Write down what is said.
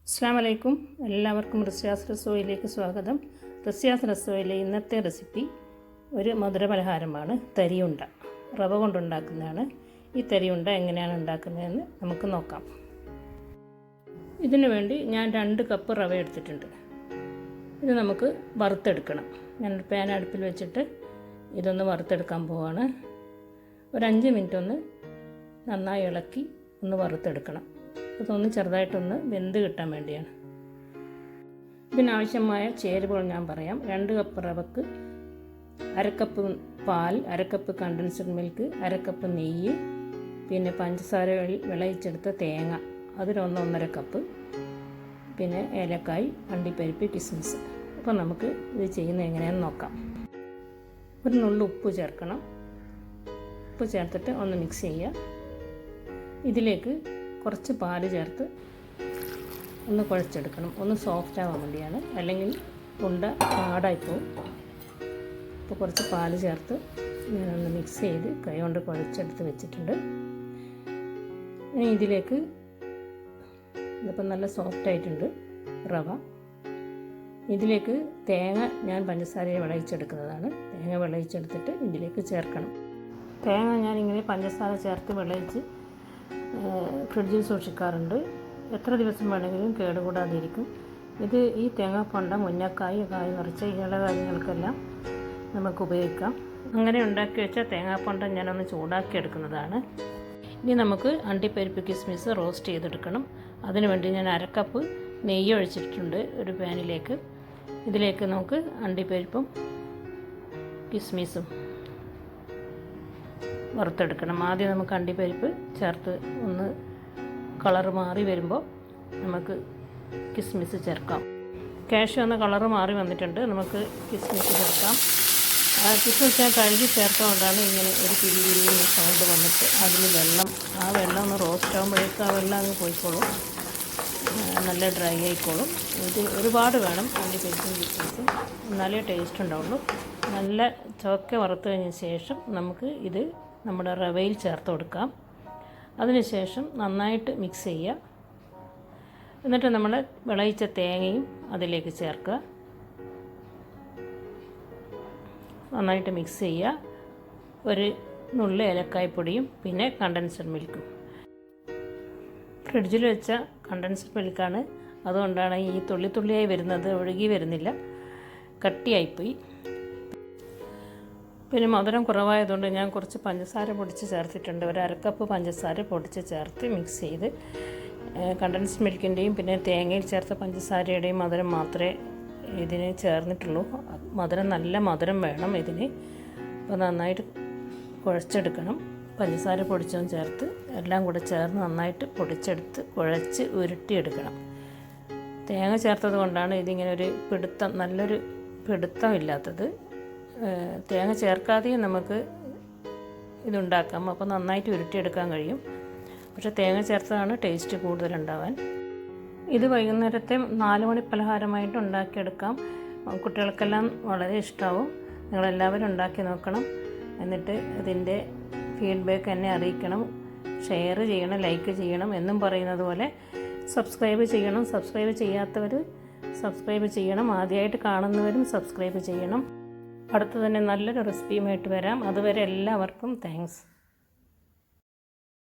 അസ്സലാമു അലൈക്കും. എല്ലാവർക്കും റസിയാസ് റസോയിലേക്ക് സ്വാഗതം. റസിയാസ് റസോയിലെ ഇന്നത്തെ റെസിപ്പി ഒരു മധുരപലഹാരമാണ് തരിയുണ്ട. റവ കൊണ്ടുണ്ടാക്കുന്നതാണ്. ഈ തരിയുണ്ട എങ്ങനെയാണ് ഉണ്ടാക്കുന്നതെന്ന് നമുക്ക് നോക്കാം. ഇതിനു വേണ്ടി ഞാൻ 2 കപ്പ് റവ എടുത്തിട്ടുണ്ട്. ഇത് നമുക്ക് വറുത്തെടുക്കണം. ഞാൻ പാൻ അടുപ്പിൽ വെച്ചിട്ട് ഇതൊന്ന് വറുത്തെടുക്കാൻ പോവാണ്. ഒരു 5 മിനിറ്റ് ഒന്ന് നന്നായി ഇളക്കി ഒന്ന് വറുത്തെടുക്കണം. അതൊന്ന് ചെറുതായിട്ടൊന്ന് വെന്ത് കിട്ടാൻ വേണ്ടിയാണ്. ഇതിനാവശ്യമായ ചേരുവകൾ ഞാൻ പറയാം. 2 കപ്പ് റവക്ക് 1/2 കപ്പ് പാൽ, 1/2 കപ്പ് കണ്ടൻസ്ഡ് മിൽക്ക്, 1/2 കപ്പ് നെയ്യ്, പിന്നെ പഞ്ചസാര വിളയിച്ചെടുത്ത തേങ്ങ അതിൽ 1-1.5 കപ്പ്, പിന്നെ ഏലക്കായ്, അണ്ടിപ്പരിപ്പ്, കിസ്മിസ്. അപ്പോൾ നമുക്ക് ഇത് ചെയ്യുന്നത് എങ്ങനെയാണെന്ന് നോക്കാം. ഒരു നുള്ളു ഉപ്പ് ചേർക്കണം. ഉപ്പ് ചേർത്തിട്ട് ഒന്ന് മിക്സ് ചെയ്യുക. ഇതിലേക്ക് കുറച്ച് പാല് ചേർത്ത് ഒന്ന് കുഴച്ചെടുക്കണം. ഒന്ന് സോഫ്റ്റ് ആവാൻ വേണ്ടിയാണ്, അല്ലെങ്കിൽ ഉണ്ട ഹാർഡായിപ്പോവും. അപ്പോൾ കുറച്ച് പാല് ചേർത്ത് ഞാനൊന്ന് മിക്സ് ചെയ്ത് കൈ കൊണ്ട് കുഴച്ചെടുത്ത് വെച്ചിട്ടുണ്ട്. ഇനി ഇതിലേക്ക് ഇതിപ്പോൾ നല്ല സോഫ്റ്റ് ആയിട്ടുണ്ട് റവ. ഇതിലേക്ക് തേങ്ങ ഞാൻ പഞ്ചസാരയെ വിളയിച്ചെടുക്കുന്നതാണ്. തേങ്ങ വിളയിച്ചെടുത്തിട്ട് ഇതിലേക്ക് ചേർക്കണം. തേങ്ങ ഞാനിങ്ങനെ പഞ്ചസാര ചേർത്ത് വിളയിച്ച് ഫ്രിഡ്ജിൽ സൂക്ഷിക്കാറുണ്ട്. എത്ര ദിവസം വേണമെങ്കിലും കേടുകൂടാതിരിക്കും. ഈ തേങ്ങാപ്പണ്ട മുന്നക്കായ്, കായ് നിറച്ച ഇങ്ങനെയുള്ള കാര്യങ്ങൾക്കെല്ലാം നമുക്ക് ഉപയോഗിക്കാം. അങ്ങനെ ഉണ്ടാക്കി വെച്ച തേങ്ങാപ്പണ്ട ഞാനൊന്ന് ചൂടാക്കി എടുക്കുന്നതാണ്. ഇനി നമുക്ക് അണ്ടിപ്പരിപ്പ്, കിസ്മിസ് റോസ്റ്റ് ചെയ്തെടുക്കണം. അതിനുവേണ്ടി ഞാൻ 1/2 കപ്പ് നെയ്യ് ഒഴിച്ചിട്ടുണ്ട് ഒരു പാനിലേക്ക്. ഇതിലേക്ക് നമുക്ക് അണ്ടിപ്പരിപ്പും കിസ്മിസും വറുത്തെടുക്കണം. ആദ്യം നമുക്ക് അണ്ടിപ്പരിപ്പ് ചേർത്ത് ഒന്ന് കളറ് മാറി വരുമ്പോൾ നമുക്ക് കിസ്മിസ് ചേർക്കാം. കാഷ്യൂ എന്ന കളറ് മാറി വന്നിട്ടുണ്ട്. നമുക്ക് കിസ്മിസ് ചേർക്കാം. കിസ്മിസ് ഞാൻ കഴുകി ചേർത്തുകൊണ്ടാണ് ഇങ്ങനെ ഒരു പിരിപിരിയും സൗണ്ട് വന്നിട്ട് അതിൽ വെള്ളം ഒന്ന് റോസ്റ്റ് ആകുമ്പോഴേക്കും ആ വെള്ളം അങ്ങ് പോയിക്കോളും, നല്ല ഡ്രൈ ആയിക്കോളും. ഇത് ഒരുപാട് വേണം അണ്ടിപ്പരിപ്പും കിസ്മിസും, എന്നാലേ ടേസ്റ്റ് ഉണ്ടാവുള്ളൂ. നല്ല ചുവക്കെ വറുത്ത് കഴിഞ്ഞ ശേഷം നമുക്ക് ഇത് നമ്മുടെ റവയിൽ ചേർത്ത് കൊടുക്കാം. അതിനുശേഷം നന്നായിട്ട് മിക്സ് ചെയ്യുക. എന്നിട്ട് നമ്മൾ വിളയിച്ച തേങ്ങയും അതിലേക്ക് ചേർക്കുക. നന്നായിട്ട് മിക്സ് ചെയ്യുക. ഒരു നുള്ളി ഏലക്കായ്പ്പൊടിയും പിന്നെ കണ്ടൻസ്ഡ് മിൽക്കും. ഫ്രിഡ്ജിൽ വെച്ച കണ്ടൻസ്ഡ് മിൽക്കാണ്, അതുകൊണ്ടാണ് ഈ തുള്ളിയായി വരുന്നത്, ഒഴുകി വരുന്നില്ല, കട്ടിയായിപ്പോയി. പിന്നെ മധുരം കുറവായതുകൊണ്ട് ഞാൻ കുറച്ച് പഞ്ചസാര പൊടിച്ച് ചേർത്തിട്ടുണ്ട്. ഒരു 1/2 കപ്പ് പഞ്ചസാര പൊടിച്ച് ചേർത്ത് മിക്സ് ചെയ്ത്, കണ്ടൻസ്ഡ് മിൽക്കിൻ്റെയും പിന്നെ തേങ്ങയിൽ ചേർത്ത പഞ്ചസാരയുടെയും മധുരം മാത്രമേ ഇതിന് ചേർന്നിട്ടുള്ളൂ. നല്ല മധുരം വേണം ഇതിന്. അപ്പോൾ നന്നായിട്ട് കുഴച്ചെടുക്കണം. പഞ്ചസാര പൊടിച്ചതും ചേർത്ത് എല്ലാം കൂടെ ചേർന്ന് നന്നായിട്ട് പൊടിച്ചെടുത്ത് കുഴച്ച് ഉരുട്ടിയെടുക്കണം. തേങ്ങ ചേർത്തത് കൊണ്ടാണ് ഇതിങ്ങനെ ഒരു നല്ലൊരു പിടുത്തം ഇല്ലാത്തത്. തേങ്ങ ചേർക്കാതെയും നമുക്ക് ഇതുണ്ടാക്കാം. അപ്പോൾ നന്നായിട്ട് ഉരുട്ടിയെടുക്കാൻ കഴിയും. പക്ഷേ തേങ്ങ ചേർത്തതാണ് ടേസ്റ്റ് കൂടുതലുണ്ടാവാൻ. ഇത് വൈകുന്നേരത്തെ 4 മണി പലഹാരമായിട്ട് ഉണ്ടാക്കിയെടുക്കാം. കുട്ടികൾക്കെല്ലാം വളരെ ഇഷ്ടമാവും. നിങ്ങളെല്ലാവരും ഉണ്ടാക്കി നോക്കണം. എന്നിട്ട് അതിൻ്റെ ഫീഡ്ബാക്ക് എന്നെ അറിയിക്കണം. ഷെയർ ചെയ്യണം, ലൈക്ക് ചെയ്യണം. എന്നും പറയുന്നത് പോലെ സബ്സ്ക്രൈബ് ചെയ്യണം. സബ്സ്ക്രൈബ് ചെയ്യാത്തവർ സബ്സ്ക്രൈബ് ചെയ്യണം. ആദ്യമായിട്ട് കാണുന്നവരും സബ്സ്ക്രൈബ് ചെയ്യണം. അടുത്ത് തന്നെ നല്ലൊരു റെസിപ്പിയുമായിട്ട് വരാം. അതുവരെ എല്ലാവർക്കും താങ്ക്സ്.